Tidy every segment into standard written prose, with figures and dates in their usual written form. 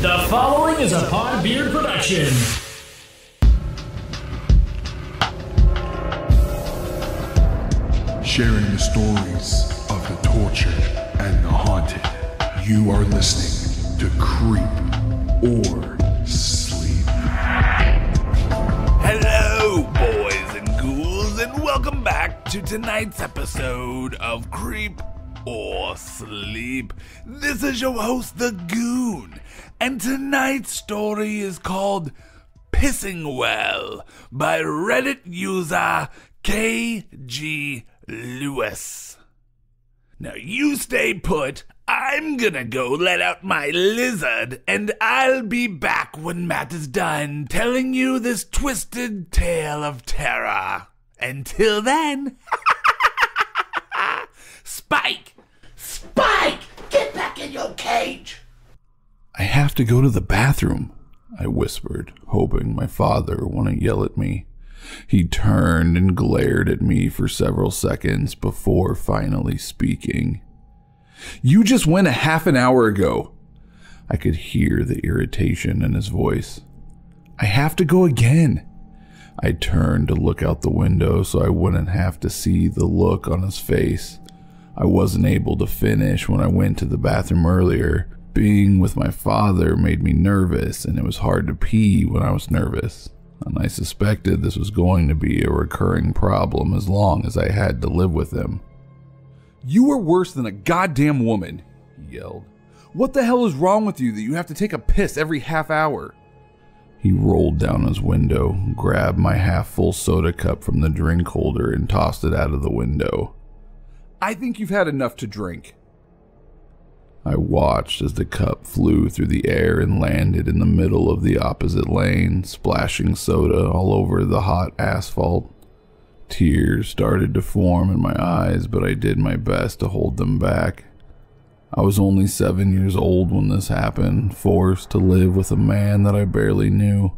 The following is a Podbeard production. Sharing the stories of the tortured and the haunted. You are listening to Creep or Sleep. Hello, boys and ghouls, and welcome back to tonight's episode of Creep or Sleep. This is your host, The Goon, and tonight's story is called Pissing Well by Reddit user KG Lewis. Now you stay put, I'm gonna go let out my lizard, and I'll be back when Matt is done telling you this twisted tale of terror. Until then, Spike! Spike! Get back in your cage! I have to go to the bathroom, I whispered, hoping my father wouldn't yell at me. He turned and glared at me for several seconds before finally speaking. You just went a half an hour ago. I could hear the irritation in his voice. I have to go again. I turned to look out the window so I wouldn't have to see the look on his face. I wasn't able to finish when I went to the bathroom earlier. Being with my father made me nervous, and it was hard to pee when I was nervous. And I suspected this was going to be a recurring problem as long as I had to live with him. You are worse than a goddamn woman, he yelled. What the hell is wrong with you that you have to take a piss every half hour? He rolled down his window, grabbed my half-full soda cup from the drink holder, and tossed it out of the window. I think you've had enough to drink. I watched as the cup flew through the air and landed in the middle of the opposite lane, splashing soda all over the hot asphalt. Tears started to form in my eyes, but I did my best to hold them back. I was only 7 years old when this happened, forced to live with a man that I barely knew.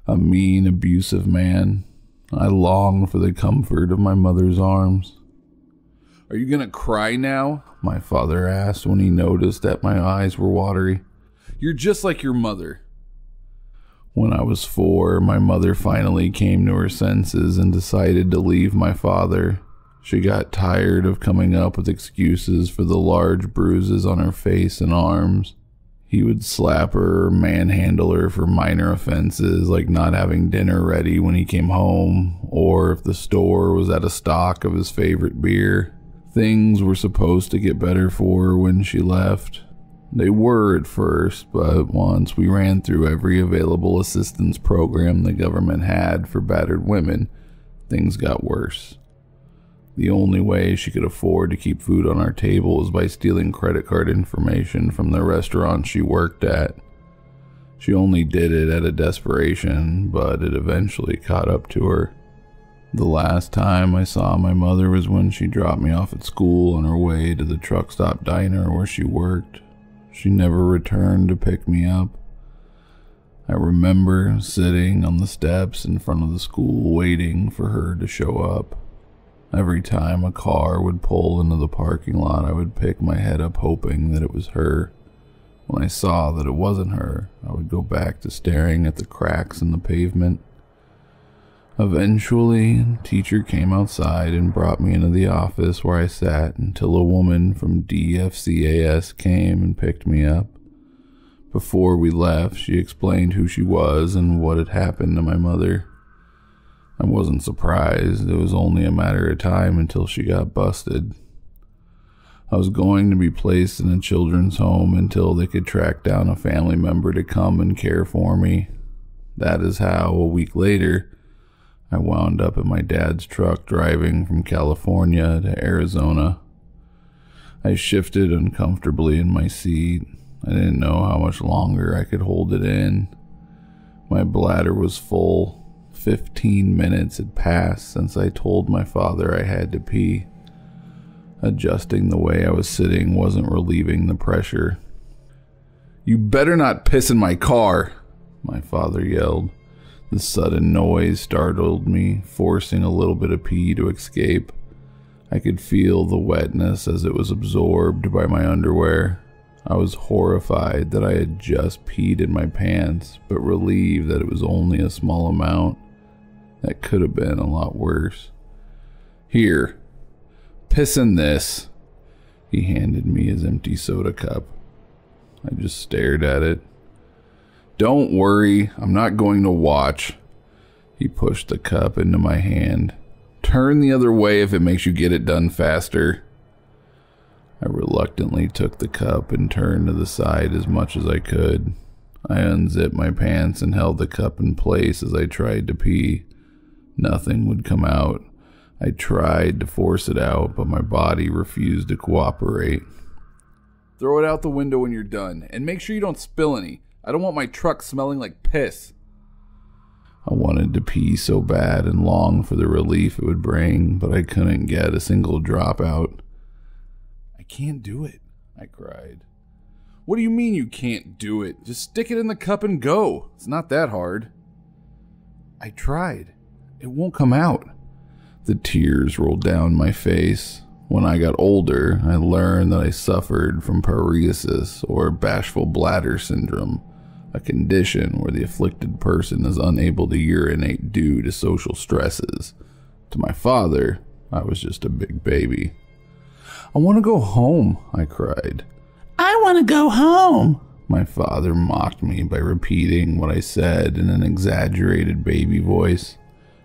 A mean, abusive man. I longed for the comfort of my mother's arms. Are you gonna cry now? My father asked when he noticed that my eyes were watery. You're just like your mother. When I was 4, my mother finally came to her senses and decided to leave my father. She got tired of coming up with excuses for the large bruises on her face and arms. He would slap her or manhandle her for minor offenses like not having dinner ready when he came home, or if the store was out of stock of his favorite beer. Things were supposed to get better for her when she left. They were at first, but once we ran through every available assistance program the government had for battered women, things got worse. The only way she could afford to keep food on our table was by stealing credit card information from the restaurant she worked at. She only did it out of desperation, but it eventually caught up to her. The last time I saw my mother was when she dropped me off at school on her way to the truck stop diner where she worked. She never returned to pick me up. I remember sitting on the steps in front of the school waiting for her to show up. Every time a car would pull into the parking lot, I would pick my head up hoping that it was her. When I saw that it wasn't her, I would go back to staring at the cracks in the pavement. Eventually, a teacher came outside and brought me into the office where I sat until a woman from DFCAS came and picked me up. Before we left, she explained who she was and what had happened to my mother. I wasn't surprised. It was only a matter of time until she got busted. I was going to be placed in a children's home until they could track down a family member to come and care for me. That is how, a week later, I wound up in my dad's truck driving from California to Arizona. I shifted uncomfortably in my seat. I didn't know how much longer I could hold it in. My bladder was full. 15 minutes had passed since I told my father I had to pee. Adjusting the way I was sitting wasn't relieving the pressure. You better not piss in my car, my father yelled. The sudden noise startled me, forcing a little bit of pee to escape. I could feel the wetness as it was absorbed by my underwear. I was horrified that I had just peed in my pants, but relieved that it was only a small amount. That could have been a lot worse. Here, piss in this. He handed me his empty soda cup. I just stared at it. Don't worry, I'm not going to watch. He pushed the cup into my hand. Turn the other way if it makes you get it done faster. I reluctantly took the cup and turned to the side as much as I could. I unzipped my pants and held the cup in place as I tried to pee. Nothing would come out. I tried to force it out, but my body refused to cooperate. Throw it out the window when you're done, and make sure you don't spill any. I don't want my truck smelling like piss. I wanted to pee so bad and longed for the relief it would bring, but I couldn't get a single drop out. I can't do it, I cried. What do you mean you can't do it? Just stick it in the cup and go. It's not that hard. I tried. It won't come out. The tears rolled down my face. When I got older, I learned that I suffered from paresis, or bashful bladder syndrome, a condition where the afflicted person is unable to urinate due to social stresses. To my father, I was just a big baby. I want to go home, I cried. I want to go home. My father mocked me by repeating what I said in an exaggerated baby voice.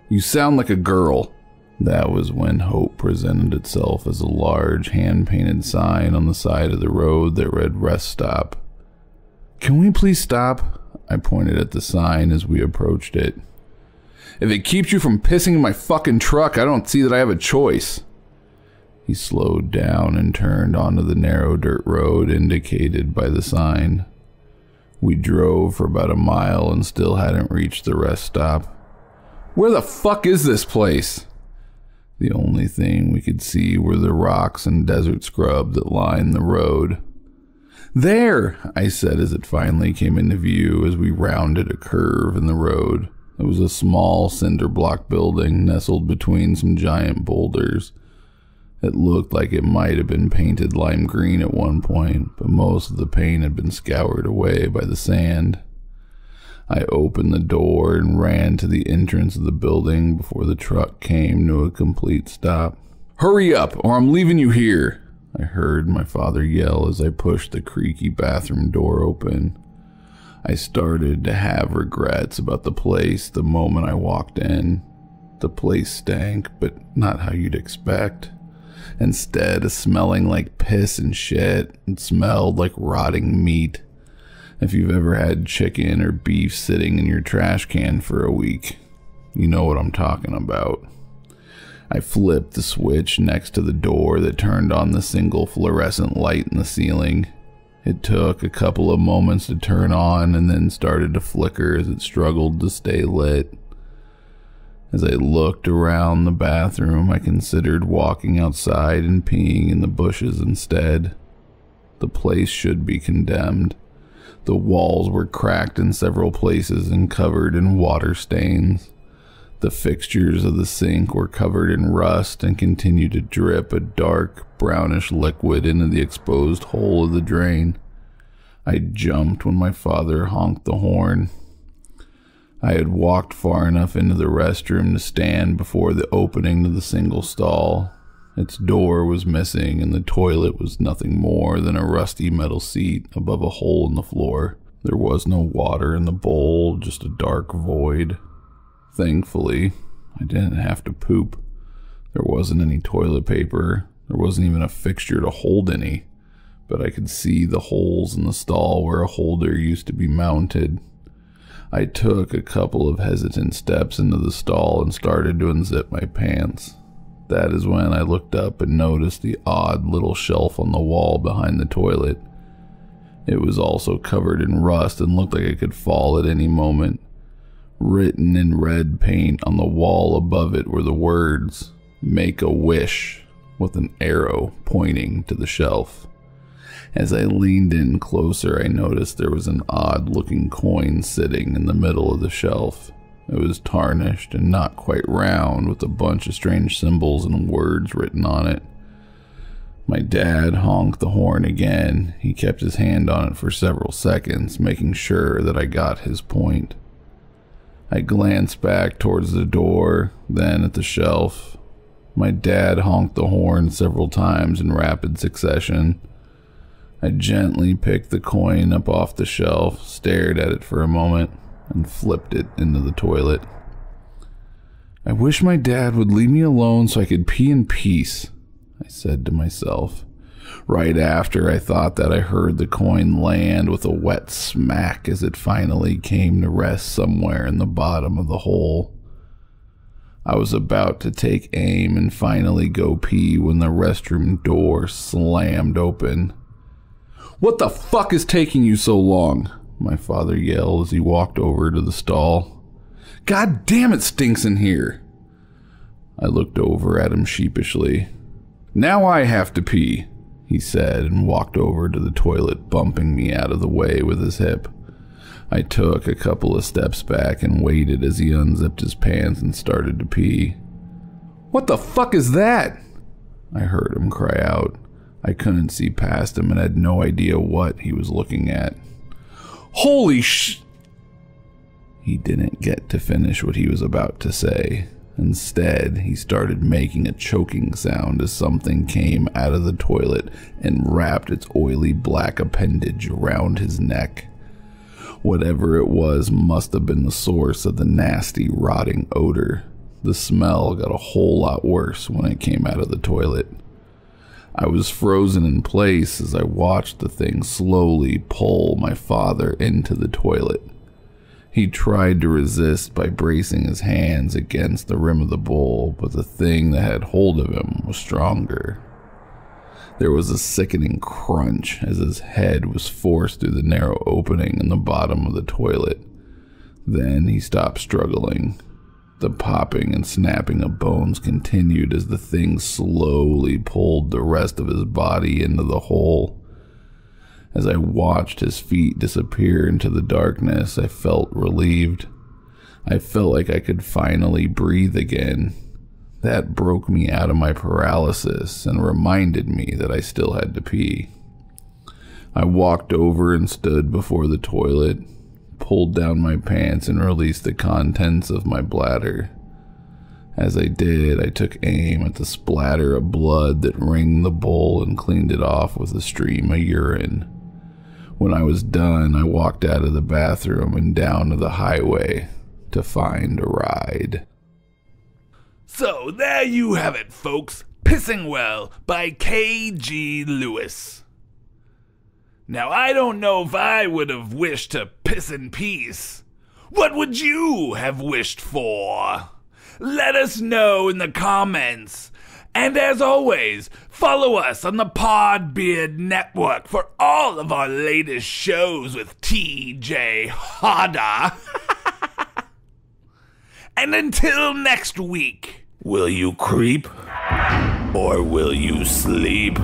You sound like a girl. That was when hope presented itself as a large hand-painted sign on the side of the road that read "Rest Stop." Can we please stop? I pointed at the sign as we approached it. If it keeps you from pissing in my fucking truck, I don't see that I have a choice. He slowed down and turned onto the narrow dirt road indicated by the sign. We drove for about a mile and still hadn't reached the rest stop. Where the fuck is this place? The only thing we could see were the rocks and desert scrub that lined the road. There, I said as it finally came into view as we rounded a curve in the road. It was a small cinder block building nestled between some giant boulders. It looked like it might have been painted lime green at one point, but most of the paint had been scoured away by the sand. I opened the door and ran to the entrance of the building before the truck came to a complete stop. Hurry up, or I'm leaving you here, I heard my father yell as I pushed the creaky bathroom door open. I started to have regrets about the place the moment I walked in. The place stank, but not how you'd expect. Instead of smelling like piss and shit, it smelled like rotting meat. If you've ever had chicken or beef sitting in your trash can for a week, you know what I'm talking about. I flipped the switch next to the door that turned on the single fluorescent light in the ceiling. It took a couple of moments to turn on and then started to flicker as it struggled to stay lit. As I looked around the bathroom, I considered walking outside and peeing in the bushes instead. The place should be condemned. The walls were cracked in several places and covered in water stains. The fixtures of the sink were covered in rust and continued to drip a dark, brownish liquid into the exposed hole of the drain. I jumped when my father honked the horn. I had walked far enough into the restroom to stand before the opening to the single stall. Its door was missing, and the toilet was nothing more than a rusty metal seat above a hole in the floor. There was no water in the bowl, just a dark void. Thankfully, I didn't have to poop. There wasn't any toilet paper. There wasn't even a fixture to hold any, but I could see the holes in the stall where a holder used to be mounted. I took a couple of hesitant steps into the stall and started to unzip my pants. That is when I looked up and noticed the odd little shelf on the wall behind the toilet. It was also covered in rust and looked like it could fall at any moment. Written in red paint on the wall above it were the words, "Make a wish," with an arrow pointing to the shelf. As I leaned in closer, I noticed there was an odd-looking coin sitting in the middle of the shelf. It was tarnished and not quite round, with a bunch of strange symbols and words written on it. My dad honked the horn again. He kept his hand on it for several seconds, making sure that I got his point. I glanced back towards the door, then at the shelf. My dad honked the horn several times in rapid succession. I gently picked the coin up off the shelf, stared at it for a moment, and flipped it into the toilet. I wish my dad would leave me alone so I could pee in peace, I said to myself. Right after, I thought that I heard the coin land with a wet smack as it finally came to rest somewhere in the bottom of the hole. I was about to take aim and finally go pee when the restroom door slammed open. "What the fuck is taking you so long?" my father yelled as he walked over to the stall. "God damn, it stinks in here." I looked over at him sheepishly. "Now I have to pee," he said, and walked over to the toilet, bumping me out of the way with his hip. I took a couple of steps back and waited as he unzipped his pants and started to pee. "What the fuck is that?" I heard him cry out. I couldn't see past him and had no idea what he was looking at. "Holy sh..." He didn't get to finish what he was about to say. Instead, he started making a choking sound as something came out of the toilet and wrapped its oily black appendage around his neck. Whatever it was must have been the source of the nasty, rotting odor. The smell got a whole lot worse when it came out of the toilet. I was frozen in place as I watched the thing slowly pull my father into the toilet. He tried to resist by bracing his hands against the rim of the bowl, but the thing that had hold of him was stronger. There was a sickening crunch as his head was forced through the narrow opening in the bottom of the toilet. Then he stopped struggling. The popping and snapping of bones continued as the thing slowly pulled the rest of his body into the hole. As I watched his feet disappear into the darkness, I felt relieved. I felt like I could finally breathe again. That broke me out of my paralysis and reminded me that I still had to pee. I walked over and stood before the toilet, pulled down my pants and released the contents of my bladder. As I did, I took aim at the splatter of blood that ringed the bowl and cleaned it off with a stream of urine. When I was done, I walked out of the bathroom and down to the highway to find a ride. So there you have it, folks. Pissing Well by K.G. Lewis. Now, I don't know if I would have wished to piss in peace. What would you have wished for? Let us know in the comments. And as always, follow us on the Podbeard Network for all of our latest shows with TJ Hodder. And until next week, will you creep or will you sleep?